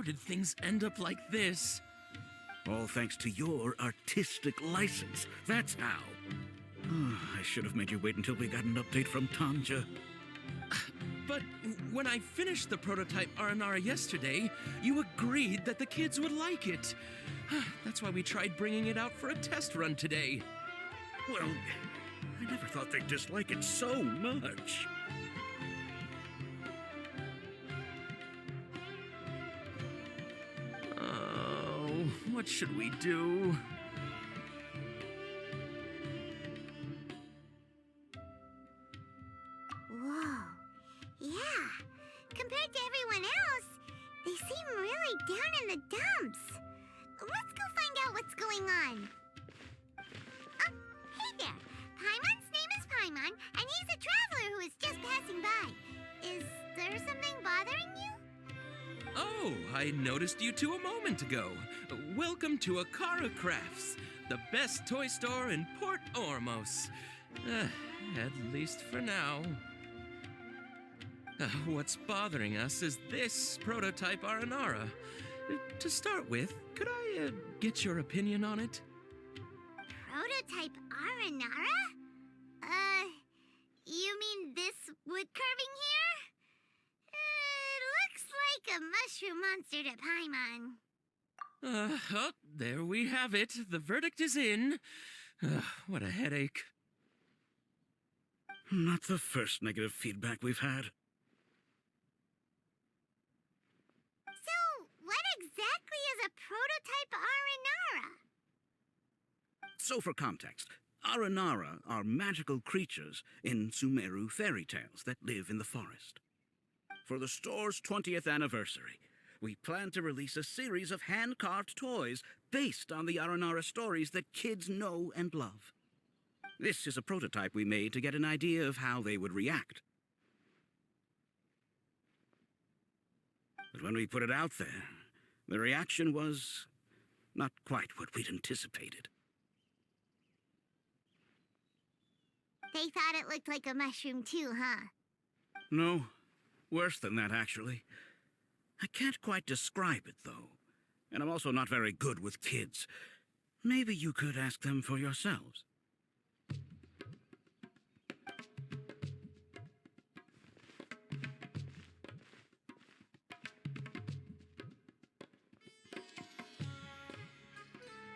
did things end up like this? All thanks to your artistic license. That's how. I should have made you wait until we got an update from Tanja. But when I finished the prototype Aranara yesterday, you agreed that the kids would like it. That's why we tried bringing it out for a test run today. Well, I never thought they'd dislike it so much. Oh, what should we do? Whoa. Yeah. Compared to everyone else, they seem really down in the dumps. Let's go find out what's going on. Oh, hey there. Paimon's name is Paimon, and he's a traveler who is just passing by. Is there something bothering you? Oh, I noticed you two a moment ago. Welcome to Akara Crafts, the best toy store in Port Ormos. At least for now. What's bothering us is this prototype Aranara. To start with, could I get your opinion on it? Prototype Aranara? You mean this wood carving here? It looks like a mushroom monster to Paimon. Oh, there we have it. The verdict is in. What a headache. Not the first negative feedback we've had. So, what exactly is a prototype Aranara? So for context, Aranara are magical creatures in Sumeru fairy tales that live in the forest. For the store's 20th anniversary, we plan to release a series of hand-carved toys based on the Aranara stories that kids know and love. This is a prototype we made to get an idea of how they would react. But when we put it out there, the reaction was not quite what we'd anticipated. They thought it looked like a mushroom too, huh? No, worse than that, actually. I can't quite describe it, though. And I'm also not very good with kids. Maybe you could ask them for yourselves.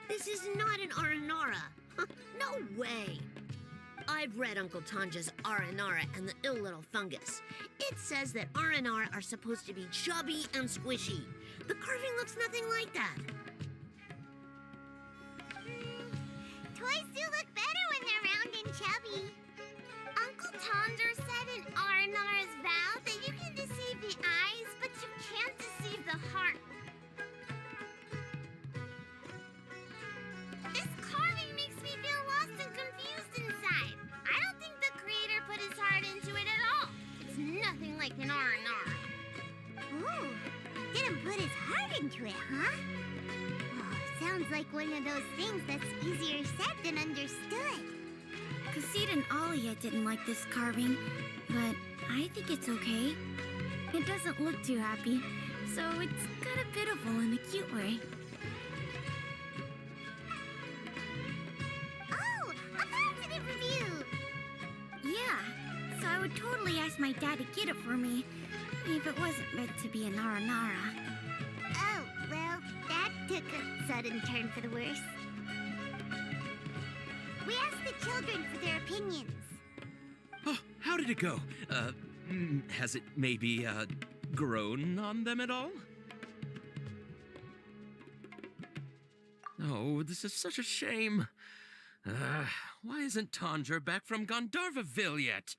This is not an Aranara. No way. I've read Uncle Tanja's Aranara and the Ill Little Fungus. It says that Aranara are supposed to be chubby and squishy. The carving looks nothing like that. Toys do look better when they're round and chubby. Uncle Tonder said in Aranara's vow that you can deceive the eyes, but you can't deceive the heart. This carving makes me feel lost and confused inside. I don't think the creator put his heart into it at all. It's nothing like an Aranara. Ooh, didn't put his heart into it, huh? Oh, sounds like one of those things that's easier said than understood. Casita and Alia didn't like this carving, but I think it's okay. It doesn't look too happy, so it's kind of pitiful in a cute way. Oh, a positive review! Yeah, so I would totally ask my dad to get it for me, if it wasn't meant to be an Aranara. Oh, well, that took a sudden turn for the worse. We asked the children for their opinions. Oh, how did it go? Has it maybe, grown on them at all? Oh, this is such a shame. Why isn't Tanger back from Gandharvaville yet?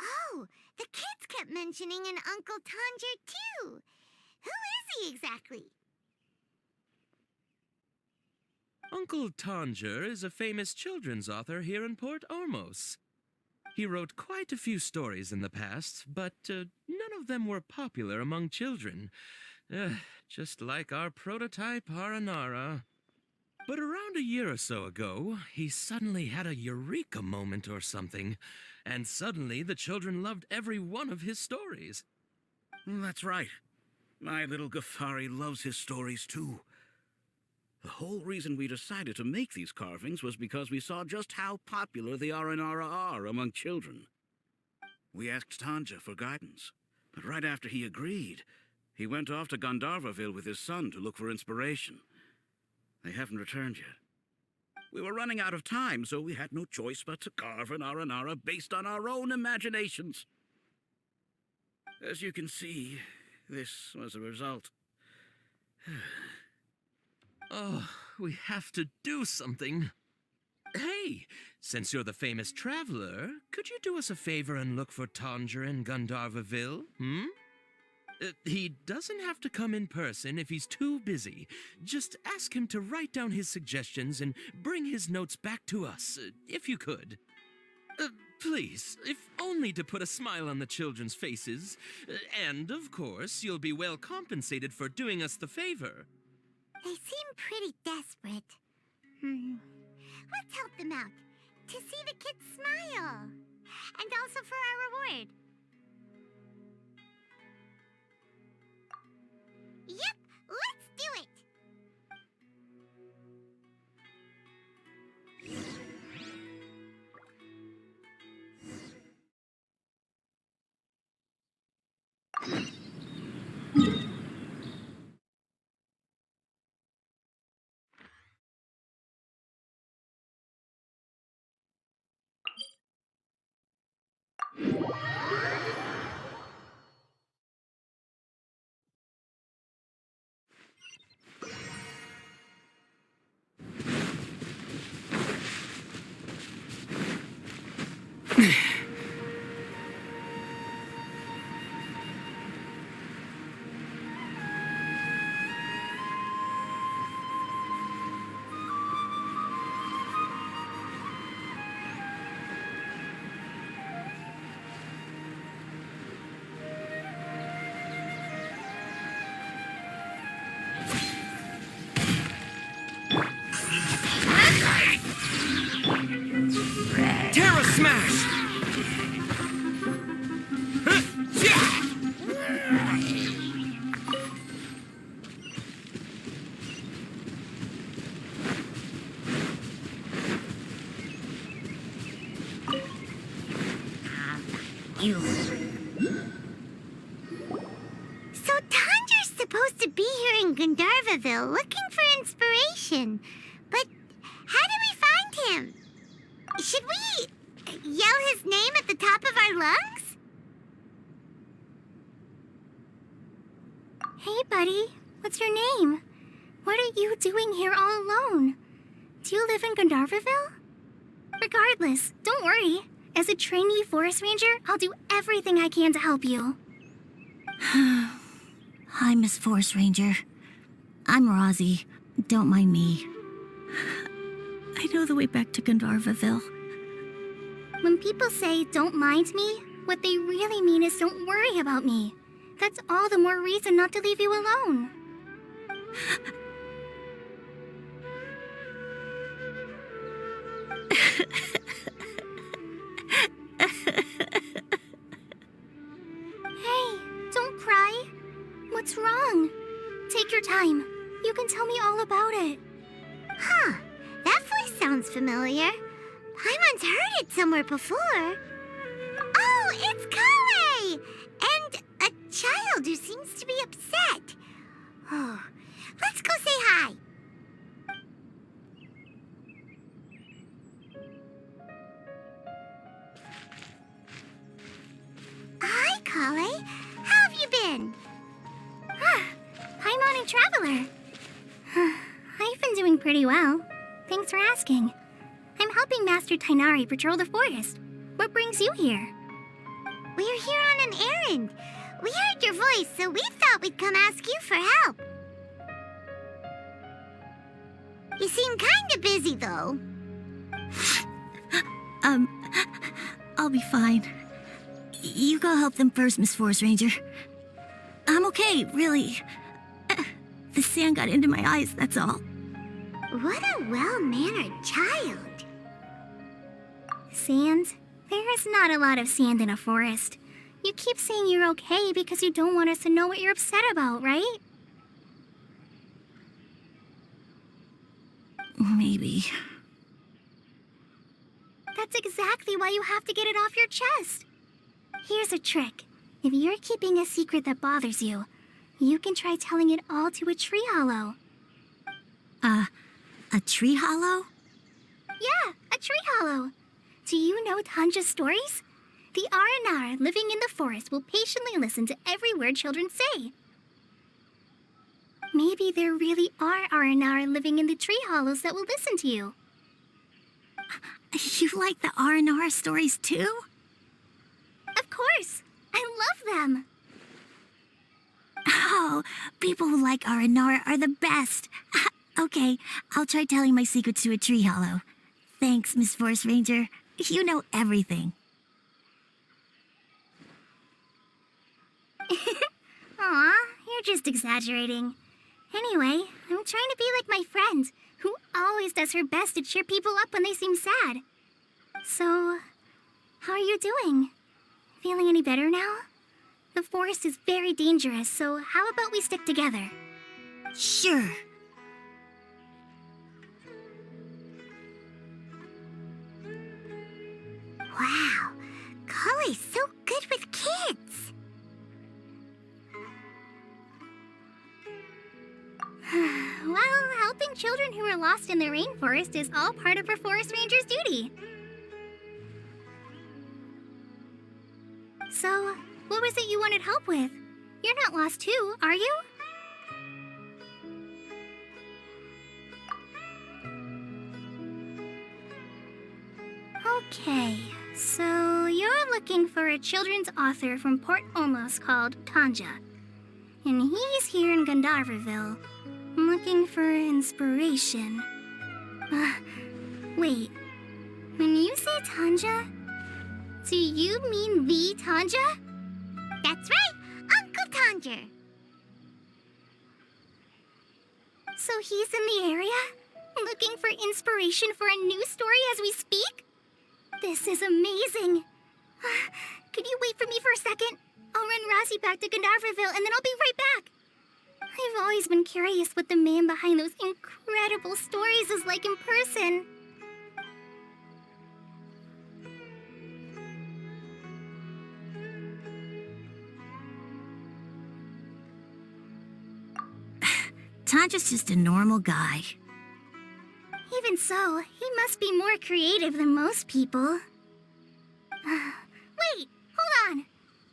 Oh, the kids kept mentioning an Uncle Tanger, too. Who is he exactly? Uncle Tanger is a famous children's author here in Port Ormos. He wrote quite a few stories in the past, but none of them were popular among children. Just like our prototype Aranara. But around a year or so ago, he suddenly had a eureka moment or something, and suddenly the children loved every one of his stories. That's right. My little Ghaffari loves his stories too. The whole reason we decided to make these carvings was because we saw just how popular the Aranara are among children. We asked Tanja for guidance, but right after he agreed, he went off to Gandharvaville with his son to look for inspiration. They haven't returned yet. We were running out of time, so we had no choice but to carve an Aranara based on our own imaginations. As you can see, this was the result. Oh, we have to do something. Hey, since you're the famous traveler, could you do us a favor and look for Tanger in Gandharvaville, he doesn't have to come in person if he's too busy. Just ask him to write down his suggestions and bring his notes back to us, if you could. Please, if only to put a smile on the children's faces. And, of course, you'll be well compensated for doing us the favor. They seem pretty desperate. Let's help them out. To see the kids smile. And also for our reward. Yep, let's do it! Terra Smash! So Tanger's supposed to be here in Gandharvaville looking for inspiration. But how do we find him? Should we yell his name at the top of our lungs? Hey, buddy. What's your name? What are you doing here all alone? Do you live in Gandharvaville? Regardless, don't worry. As a trainee forest ranger, I'll do everything I can to help you. Hi, Miss Forest Ranger. I'm Rozzy. Don't mind me. I know the way back to Gandharvaville. When people say, don't mind me, what they really mean is don't worry about me. That's all the more reason not to leave you alone. Hey, don't cry. What's wrong? Take your time. You can tell me all about it. Huh, that voice sounds familiar. Paimon's heard it somewhere before. Oh, it's Kale! And a child who seems to be upset. Oh, let's go say hi. Hi, Kale. How have you been? Paimon and Traveler. I've been doing pretty well. Thanks for asking. I'm helping Master Tainari patrol the forest. What brings you here? We're here on an errand. We heard your voice, so we thought we'd come ask you for help. You seem kinda busy, though. I'll be fine. You go help them first, Miss Forest Ranger. I'm okay, really. The sand got into my eyes, that's all. What a well-mannered child. Sand? There is not a lot of sand in a forest. You keep saying you're okay because you don't want us to know what you're upset about, right? Maybe. That's exactly why you have to get it off your chest. Here's a trick. If you're keeping a secret that bothers you, you can try telling it all to a tree hollow. A tree hollow? Yeah, a tree hollow. Do you know Tanja's stories? The Aranara living in the forest will patiently listen to every word children say. Maybe there really are Aranara living in the tree hollows that will listen to you. You like the R&R stories too? Of course! I love them! Oh, people who like R&R are the best. Okay, I'll try telling my secrets to a tree hollow. Thanks, Miss Forest Ranger. You know everything. Aw, you're just exaggerating. Anyway, I'm trying to be like my friend, who always does her best to cheer people up when they seem sad. So, how are you doing? Feeling any better now? The forest is very dangerous, so how about we stick together? Sure. Wow, Cully's so good with kids. Well, helping children who are lost in the rainforest is all part of a forest ranger's duty. So, what was it you wanted help with? You're not lost too, are you? Okay, so you're looking for a children's author from Port Olmos called Tanja. And he's here in Gandharvaville, looking for inspiration. Wait, when you say Tanja, do you mean the Tanja? That's right, Uncle Tanger. So he's in the area, looking for inspiration for a new story as we speak? This is amazing. Could you wait for me for a second? I'll run Rossi back to Gandharvaville and then I'll be right back. I've always been curious what the man behind those incredible stories is like in person. Tanja's just a normal guy. Even so, he must be more creative than most people. Wait, hold on.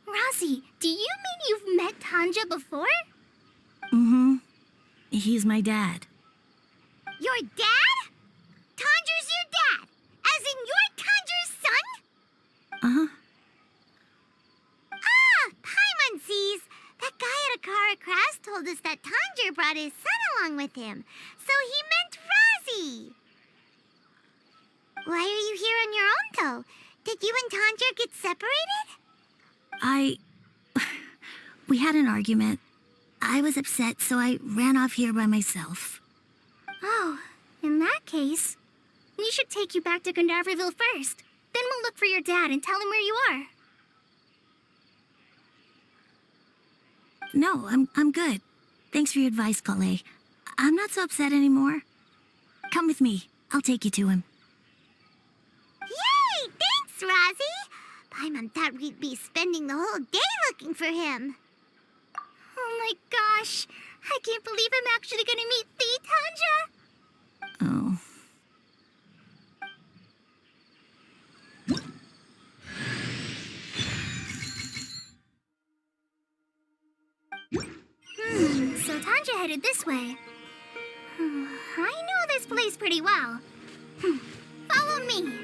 Rossi, do you mean you've met Tanja before? Mm-hmm. He's my dad. Your dad? Tanger's your dad? As in you're Tanger's son? Uh-huh. Ah, Paimonsees! That guy at a car crash told us that Tanger brought his son along with him. So he meant Rozzy. Why are you here on your own, though? Did you and Tanger get separated? We had an argument. I was upset, so I ran off here by myself. Oh, in that case, we should take you back to Gandharvaville first. Then we'll look for your dad and tell him where you are. No, I'm good. Thanks for your advice, Kale. I'm not so upset anymore. Come with me. I'll take you to him. Yay! Thanks, Rozzy! Paimon thought we'd be spending the whole day looking for him. Oh my gosh! I can't believe I'm actually gonna meet the Tanja! Oh. So Tanja headed this way. I know this place pretty well. Follow me.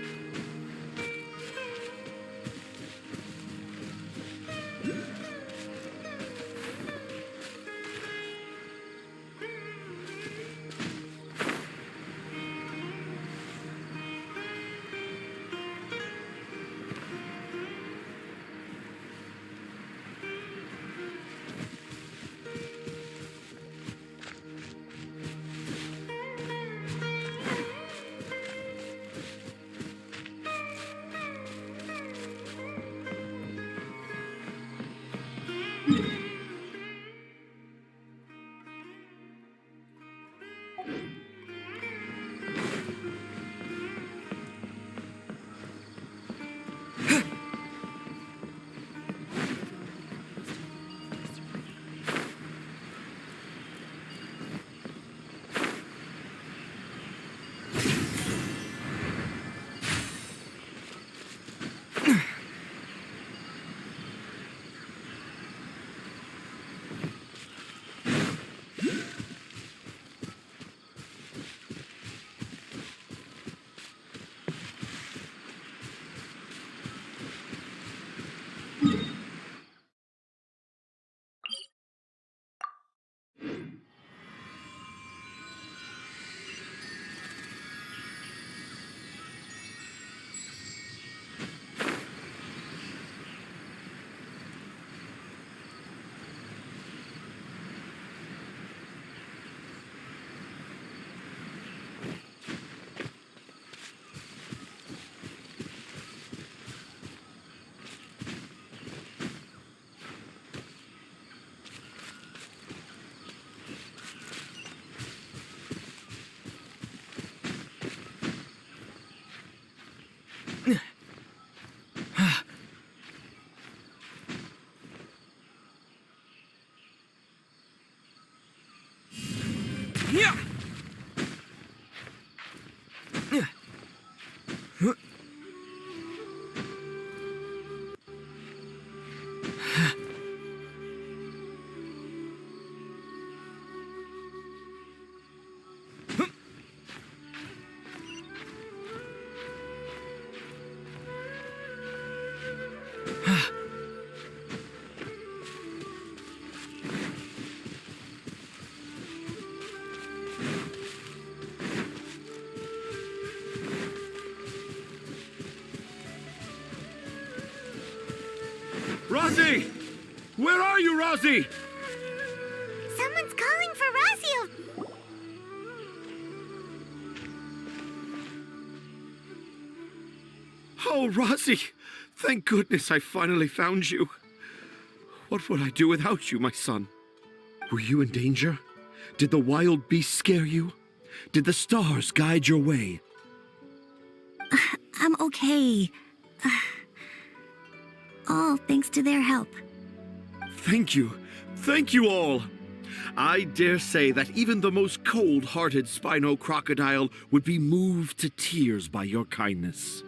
Yeah! Rosie! Where are you, Rosie? Someone's calling for Razio. Oh, Rosie! Thank goodness I finally found you. What would I do without you, my son? Were you in danger? Did the wild beasts scare you? Did the stars guide your way? I'm okay. All thanks to their help. Thank you. Thank you all. I dare say that even the most cold-hearted Spino crocodile would be moved to tears by your kindness.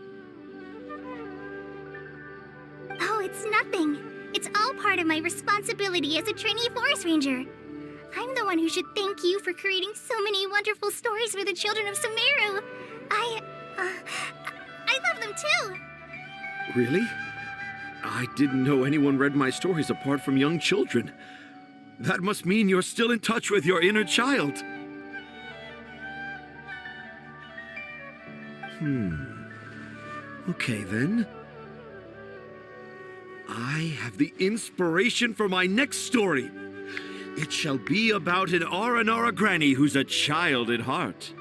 Oh, it's nothing. It's all part of my responsibility as a trainee forest ranger. I'm the one who should thank you for creating so many wonderful stories for the children of Sumeru. I love them too. Really? I didn't know anyone read my stories apart from young children. That must mean you're still in touch with your inner child. Okay, then. I have the inspiration for my next story. It shall be about an Aranara granny who's a child at heart.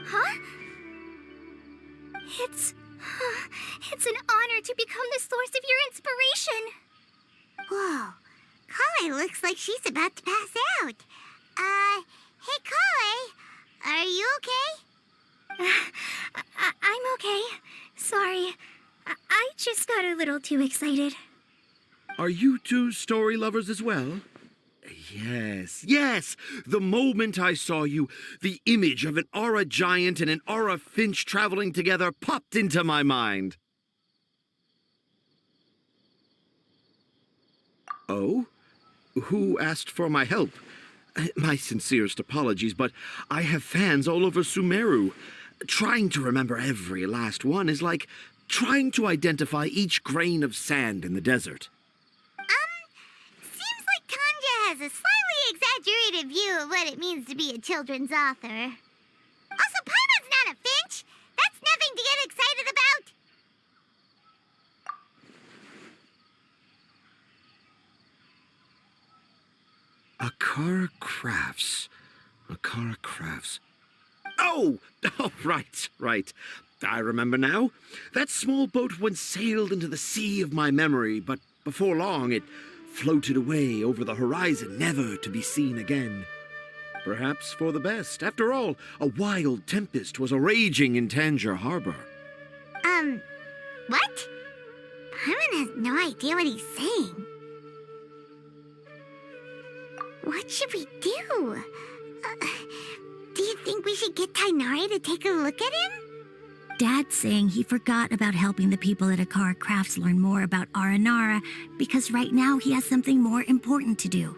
Huh? It's an honor to become the source of your inspiration. Whoa. Kale looks like she's about to pass out. Hey, Kale. Are you okay? I'm okay. Sorry. I just got a little too excited. Are you two story lovers as well? Yes. The moment I saw you, the image of an aura giant and an aura finch traveling together popped into my mind. Oh? Who asked for my help? My sincerest apologies, but I have fans all over Sumeru. Trying to remember every last one is like trying to identify each grain of sand in the desert. Seems like Tanja has a slightly exaggerated view of what it means to be a children's author. Also, Paimon's not a finch. That's nothing to get excited about. Akara Crafts. Akara Crafts. Oh, right. I remember now. That small boat once sailed into the sea of my memory, but before long it floated away over the horizon, never to be seen again. Perhaps for the best. After all, a wild tempest was raging in Tangier Harbor. What? Paimon has no idea what he's saying. What should we do? Do you think we should get Tainari to take a look at him? Dad's saying he forgot about helping the people at Akara Crafts learn more about Aranara because right now he has something more important to do.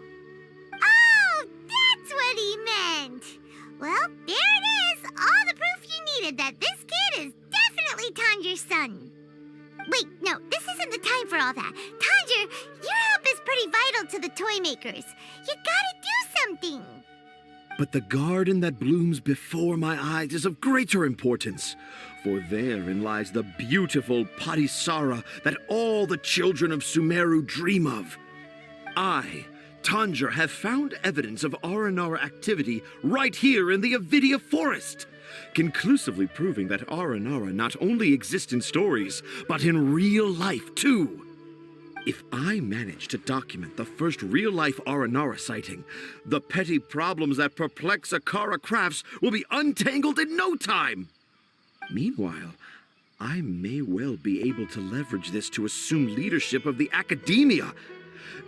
Oh, that's what he meant! Well, there it is! All the proof you needed that this kid is definitely Tanjir's son. Wait, no, this isn't the time for all that. Tanjir, your help is pretty vital to the toy makers. You gotta do something! But the garden that blooms before my eyes is of greater importance, for therein lies the beautiful Patisara that all the children of Sumeru dream of. I, Tanjir, have found evidence of Aranara activity right here in the Avidia forest, conclusively proving that Aranara not only exists in stories, but in real life too. If I manage to document the first real-life Aranara sighting, the petty problems that perplex Akara Crafts will be untangled in no time. Meanwhile, I may well be able to leverage this to assume leadership of the academia.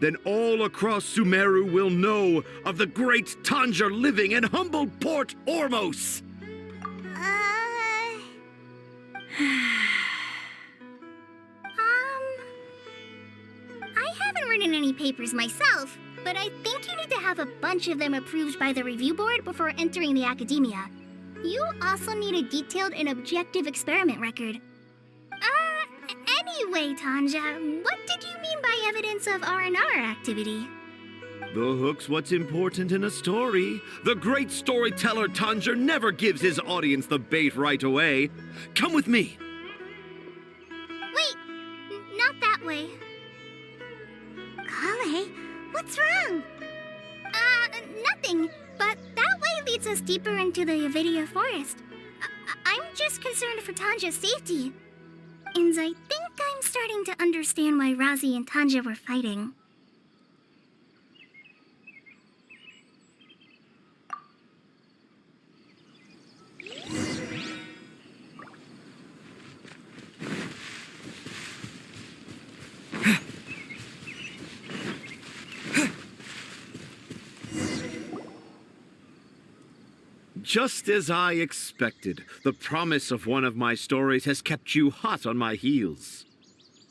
Then all across Sumeru will know of the great Tanjir living in humble Port Ormos. I haven't written any papers myself, but I think you need to have a bunch of them approved by the review board before entering the academia. You also need a detailed and objective experiment record. Anyway, Tanja, what did you mean by evidence of Aranara activity? The hook's what's important in a story. The great storyteller Tanjir never gives his audience the bait right away. Come with me. Wait, not that way. Kale, what's wrong? Nothing. But that way leads us deeper into the Avidia forest. I'm just concerned for Tanja's safety. And I think I'm starting to understand why Razi and Tanja were fighting. Just as I expected, the promise of one of my stories has kept you hot on my heels.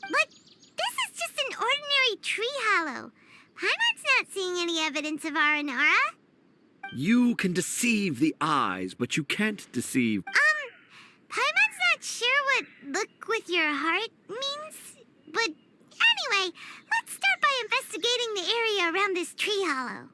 But this is just an ordinary tree hollow. Paimon's not seeing any evidence of Aranara. You can deceive the eyes, but you can't deceive... Paimon's not sure what look with your heart means. But anyway, let's start by investigating the area around this tree hollow.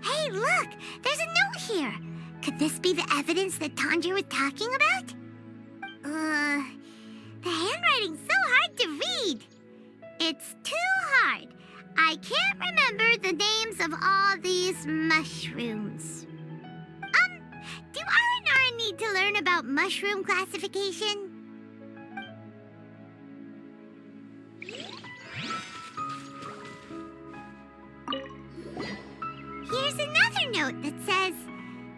Hey, look! There's a note here! Could this be the evidence that Tanjir was talking about? The handwriting's so hard to read. It's too hard. I can't remember the names of all these mushrooms. Do Aranara need to learn about mushroom classification? Here's another note that says,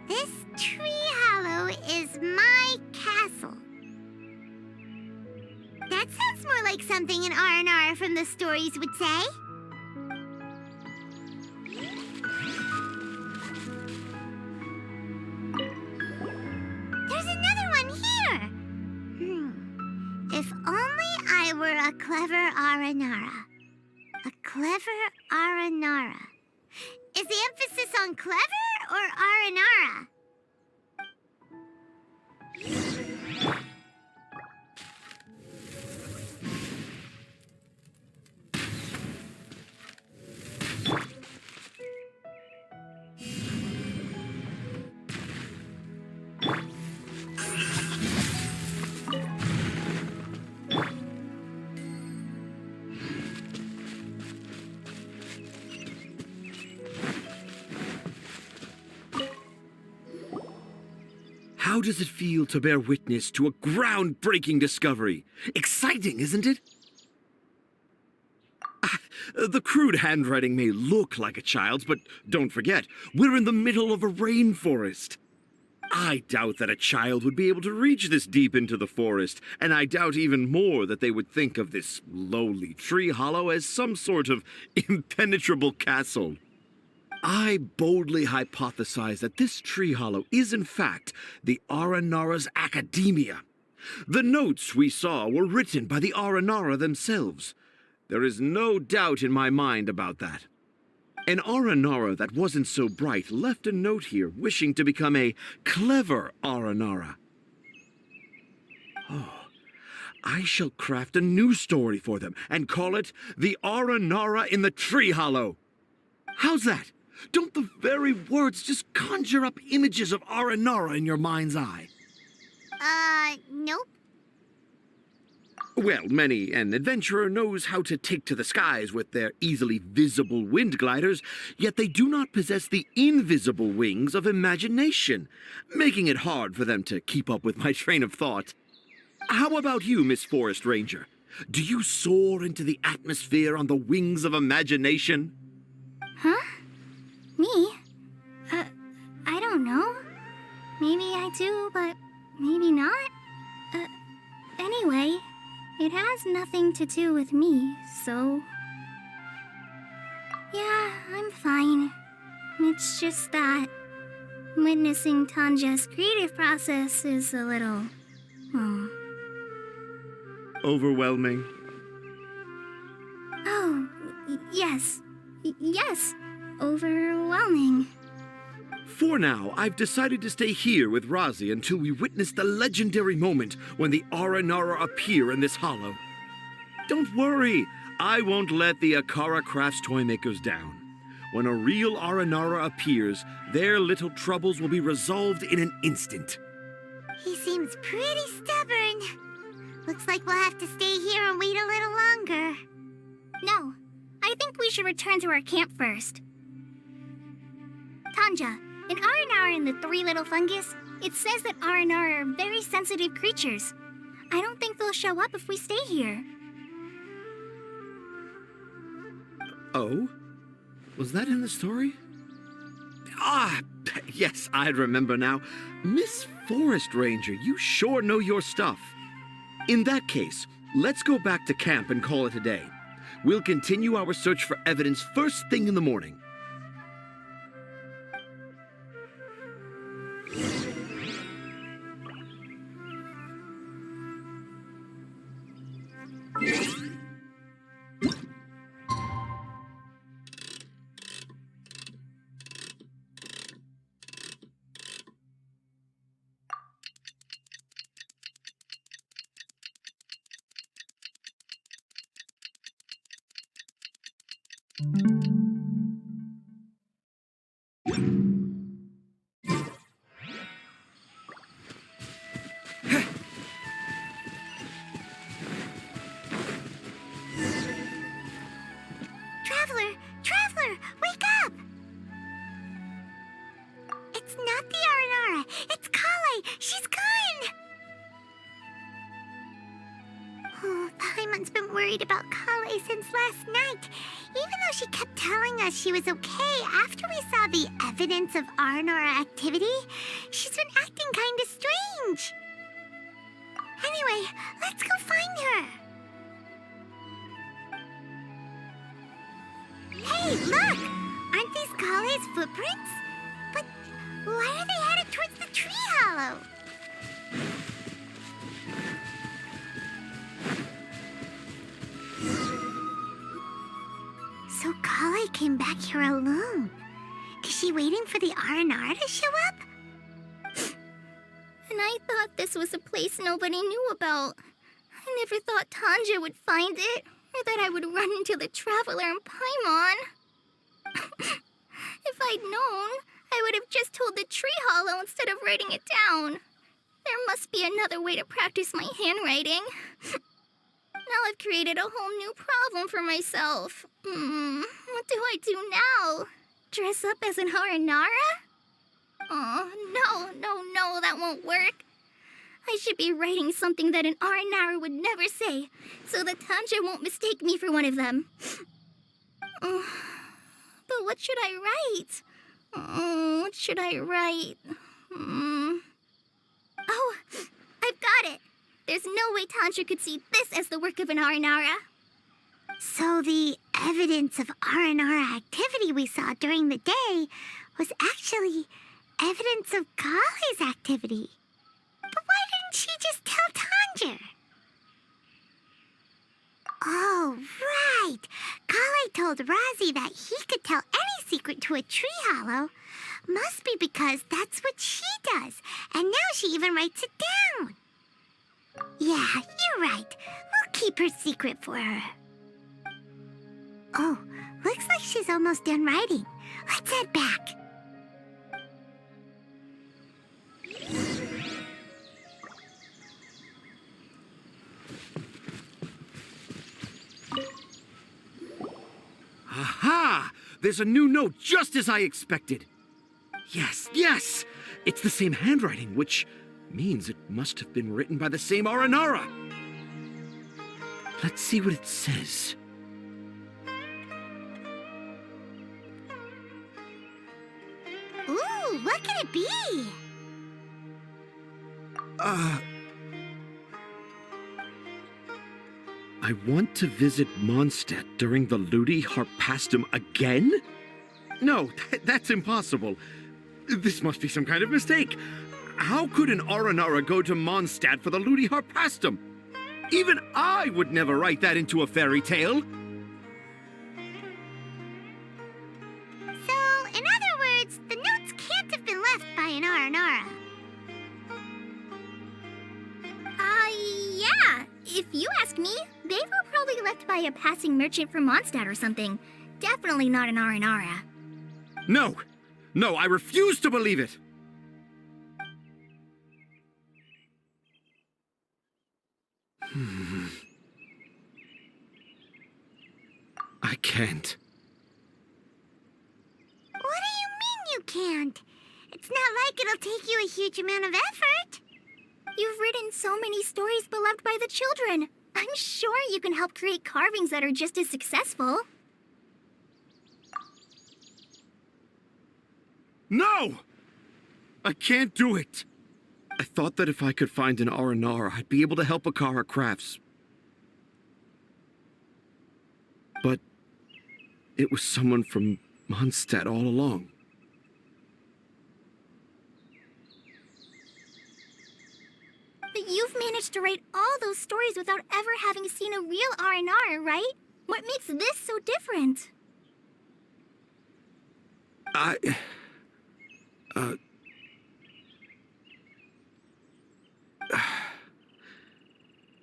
"This tree hollow is my castle." That sounds more like something an R&R from the stories would say. There's another one here. If only I were a clever Aranara. A clever Aranara. Is the emphasis on clever or Aranara? How does it feel to bear witness to a groundbreaking discovery? Exciting, isn't it? The crude handwriting may look like a child's, but don't forget, we're in the middle of a rainforest. I doubt that a child would be able to reach this deep into the forest, and I doubt even more that they would think of this lowly tree hollow as some sort of impenetrable castle. I boldly hypothesize that this tree hollow is in fact the Aranara's academia. The notes we saw were written by the Aranara themselves. There is no doubt in my mind about that. An Aranara that wasn't so bright left a note here wishing to become a clever Aranara. Oh, I shall craft a new story for them and call it The Aranara in the Tree Hollow. How's that? Don't the very words just conjure up images of Aranara in your mind's eye? Nope. Well, many an adventurer knows how to take to the skies with their easily visible wind gliders, yet they do not possess the invisible wings of imagination, making it hard for them to keep up with my train of thought. How about you, Miss Forest Ranger? Do you soar into the atmosphere on the wings of imagination? Huh? Me? I don't know. Maybe I do, but maybe not. Anyway, it has nothing to do with me, so... Yeah, I'm fine. It's just that witnessing Tanja's creative process is a little... Overwhelming. Oh, yes. Yes. Overwhelming. For now, I've decided to stay here with Razi until we witness the legendary moment when the Aranara appear in this hollow. Don't worry, I won't let the Akara Crafts toymakers down. When a real Aranara appears, their little troubles will be resolved in an instant. He seems pretty stubborn. Looks like we'll have to stay here and wait a little longer. No, I think we should return to our camp first. Tanja, in Aranara and the Three Little Fungus, it says that Aranara are very sensitive creatures. I don't think they'll show up if we stay here. Oh? Was that in the story? Ah, yes, I remember now. Miss Forest Ranger, you sure know your stuff. In that case, let's go back to camp and call it a day. We'll continue our search for evidence first thing in the morning. Traveler, wake up! It's not the Aranara, it's Kale! She's gone! Oh, Paimon's been worried about Kale since last night. Even though she kept telling us she was okay after we saw the evidence of Aranara activity, she's been acting kinda strange. Anyway, let's go find her. Hey, look! Aren't these Kale's footprints? But why are they headed towards the tree hollow? So Kale came back here alone. Is she waiting for the Aranara to show up? And I thought this was a place nobody knew about. I never thought Tanja would find it, or that I would run into the Traveler and Paimon. If I'd known, I would have just told the tree hollow instead of writing it down. There must be another way to practice my handwriting. Now I've created a whole new problem for myself. What do I do now? Dress up as an Aranara? Oh, no, that won't work. I should be writing something that an Aranara would never say, so that Tanja won't mistake me for one of them. But what should I write? What should I write? Oh, I've got it! There's no way Tanja could see this as the work of an Aranara. So the evidence of Aranara activity we saw during the day was actually evidence of Kale's activity. But why didn't she just tell Tanja? Oh, right. Kale told Razi that he could tell any secret to a tree hollow. Must be because that's what she does. And now she even writes it down. Yeah, you're right. We'll keep her secret for her. Oh, looks like she's almost done writing. Let's head back. Aha! There's a new note just as I expected. Yes! It's the same handwriting, which means it must have been written by the same Aranara. Let's see what it says. Ooh, what could it be? I want to visit Mondstadt during the Ludi Harpastum again? No, that's impossible. This must be some kind of mistake. How could an Aranara go to Mondstadt for the Ludi Harpastum? Even I would never write that into a fairy tale. So, in other words, the notes can't have been left by an Aranara. Yeah. If you ask me, they were probably left by a passing merchant from Mondstadt or something. Definitely not an Aranara. No, I refuse to believe it. I can't. What do you mean you can't? It's not like it'll take you a huge amount of effort. You've written so many stories beloved by the children. I'm sure you can help create carvings that are just as successful. No! I can't do it. I thought that if I could find an Aranara, I'd be able to help Akara Crafts. But it was someone from Mondstadt all along. But you've managed to write all those stories without ever having seen a real Aranara, right? What makes this so different?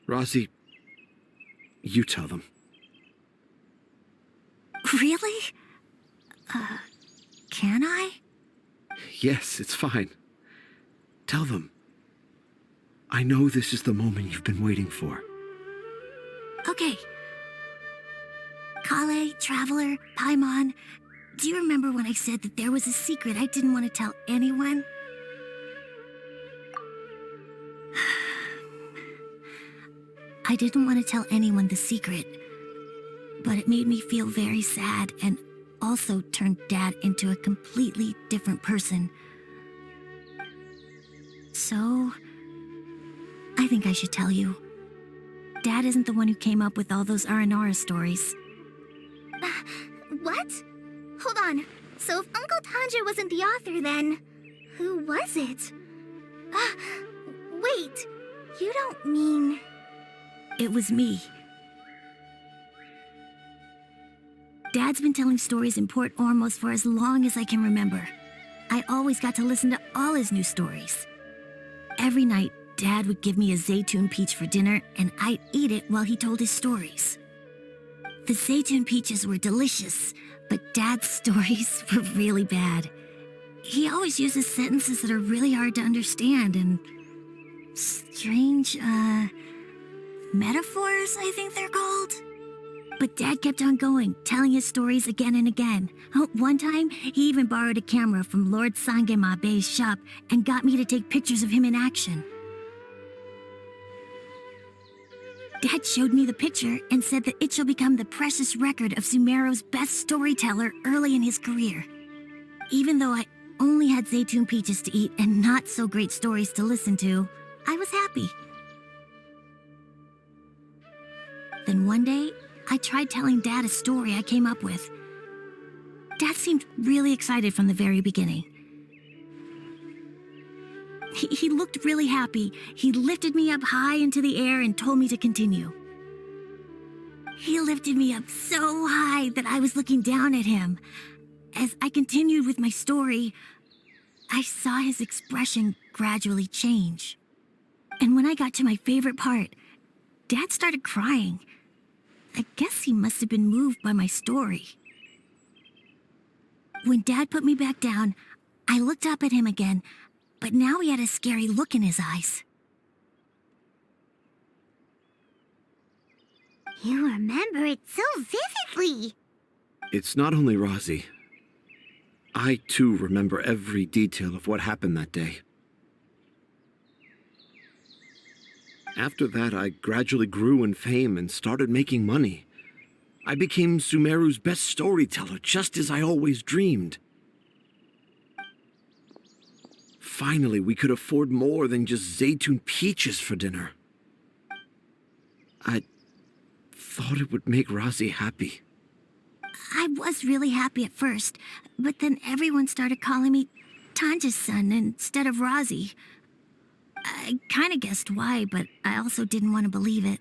Razi, you tell them. Really? Can I? Yes, it's fine. Tell them. I know this is the moment you've been waiting for. Okay. Kale, Traveler, Paimon, do you remember when I said that there was a secret I didn't want to tell anyone? I didn't want to tell anyone the secret, but it made me feel very sad and also turned Dad into a completely different person. So, I think I should tell you. Dad isn't the one who came up with all those Aranara stories. What? Hold on. So if Uncle Tanja wasn't the author, then who was it? Wait. You don't mean... It was me. Dad's been telling stories in Port Ormos for as long as I can remember. I always got to listen to all his new stories. Every night, Dad would give me a Zaytun peach for dinner, and I'd eat it while he told his stories. The Zaytun peaches were delicious, but Dad's stories were really bad. He always uses sentences that are really hard to understand and strange, metaphors, I think they're called. But Dad kept on going, telling his stories again and again. Oh, one time, he even borrowed a camera from Lord Sangemabe's shop and got me to take pictures of him in action. Dad showed me the picture and said that it shall become the precious record of Sumeru's best storyteller early in his career. Even though I only had Zaytune peaches to eat and not so great stories to listen to, I was happy. Then one day, I tried telling Dad a story I came up with. Dad seemed really excited from the very beginning. He looked really happy. He lifted me up high into the air and told me to continue. He lifted me up so high that I was looking down at him. As I continued with my story, I saw his expression gradually change. And when I got to my favorite part, Dad started crying. I guess he must have been moved by my story. When Dad put me back down, I looked up at him again, but now he had a scary look in his eyes. You remember it so vividly. It's not only Rosie. I, too, remember every detail of what happened that day. After that, I gradually grew in fame and started making money. I became Sumeru's best storyteller, just as I always dreamed. Finally, we could afford more than just Zaytune peaches for dinner. I thought it would make Rosie happy. I was really happy at first, but then everyone started calling me Tanja's son instead of Rosie. I kind of guessed why, but I also didn't want to believe it.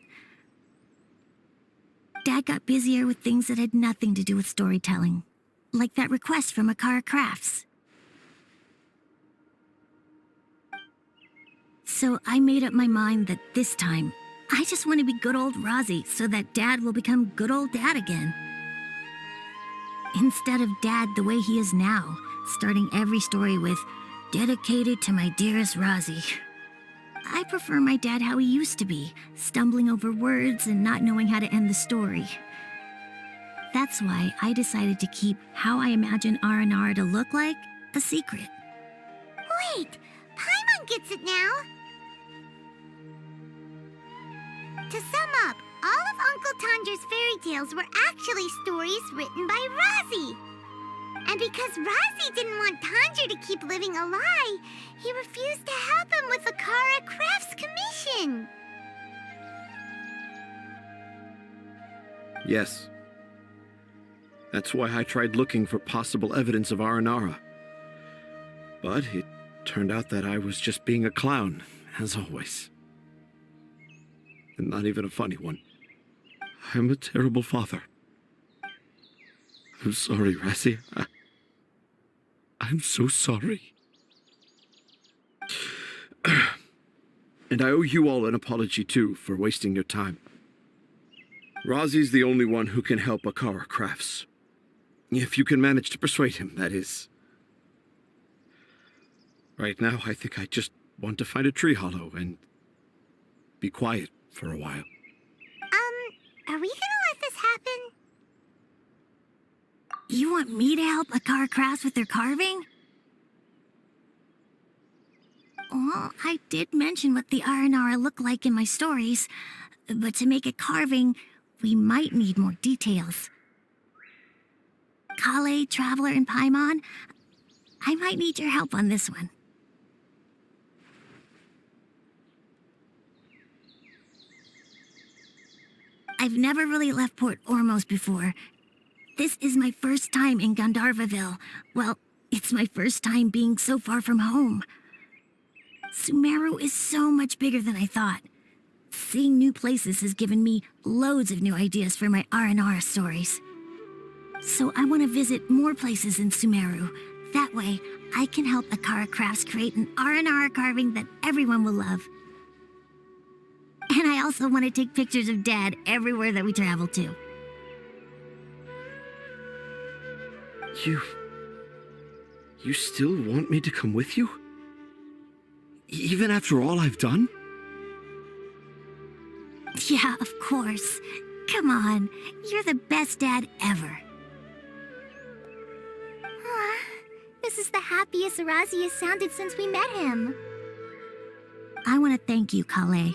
Dad got busier with things that had nothing to do with storytelling, like that request from Akara Crafts. So I made up my mind that this time, I just want to be good old Rosie so that Dad will become good old Dad again. Instead of Dad the way he is now, starting every story with, "Dedicated to my dearest Rosie." I prefer my dad how he used to be, stumbling over words and not knowing how to end the story. That's why I decided to keep how I imagine Aranara to look like a secret. Wait, Paimon gets it now. To sum up, all of Uncle Tanger's fairy tales were actually stories written by Rosie. And because Rosie didn't want Tanger to keep living a lie, he refused to help him with the Akara Crafts commission. Yes. That's why I tried looking for possible evidence of Aranara. But it turned out that I was just being a clown, as always. And not even a funny one. I'm a terrible father. I'm sorry, Razzie. I'm so sorry. And I owe you all an apology, too, for wasting your time. Rozzie's the only one who can help Akara Crafts. If you can manage to persuade him, that is. Right now, I think I just want to find a tree hollow and be quiet for a while. Are we gonna let this happen? You want me to help Akara Crafts with their carving? Well, I did mention what the Aranara look like in my stories, but to make a carving, we might need more details. Kale, Traveler, and Paimon, I might need your help on this one. I've never really left Port Ormos before. This is my first time in Gandharvaville. Well, it's my first time being so far from home. Sumeru is so much bigger than I thought. Seeing new places has given me loads of new ideas for my Aranara stories. So I want to visit more places in Sumeru. That way, I can help Akara Crafts create an Aranara carving that everyone will love. And I also want to take pictures of Dad everywhere that we travel to. You still want me to come with you? Even after all I've done? Yeah, of course. Come on, you're the best dad ever. This is the happiest Razi has sounded since we met him. I want to thank you, Kale.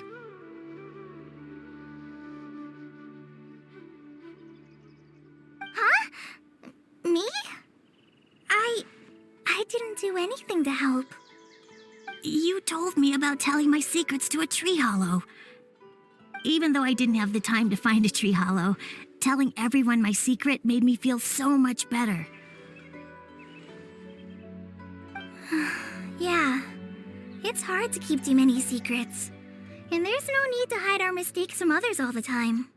Huh? Me? I didn't do anything to help. You told me about telling my secrets to a tree hollow. Even though I didn't have the time to find a tree hollow, telling everyone my secret made me feel so much better. Yeah, it's hard to keep too many secrets. And there's no need to hide our mistakes from others all the time.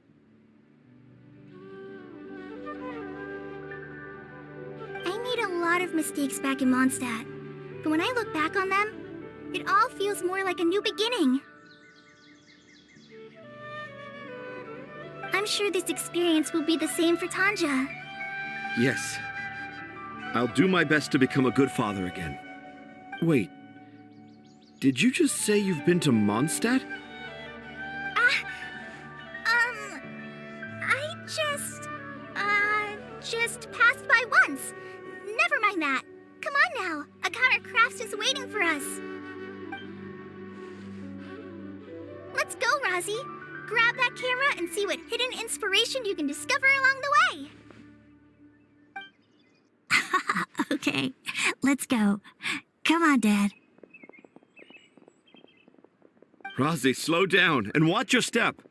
I made a lot of mistakes back in Mondstadt, but when I look back on them, it all feels more like a new beginning. I'm sure this experience will be the same for Tanja. Yes. I'll do my best to become a good father again. Wait. Did you just say you've been to Mondstadt? I just passed by once. Never mind that. Come on now. Akara Crafts is waiting for us. Let's go, Razi. Grab that camera and see what hidden inspiration you can discover along the way. Okay, let's go. Come on, Dad. Razi, slow down and watch your step.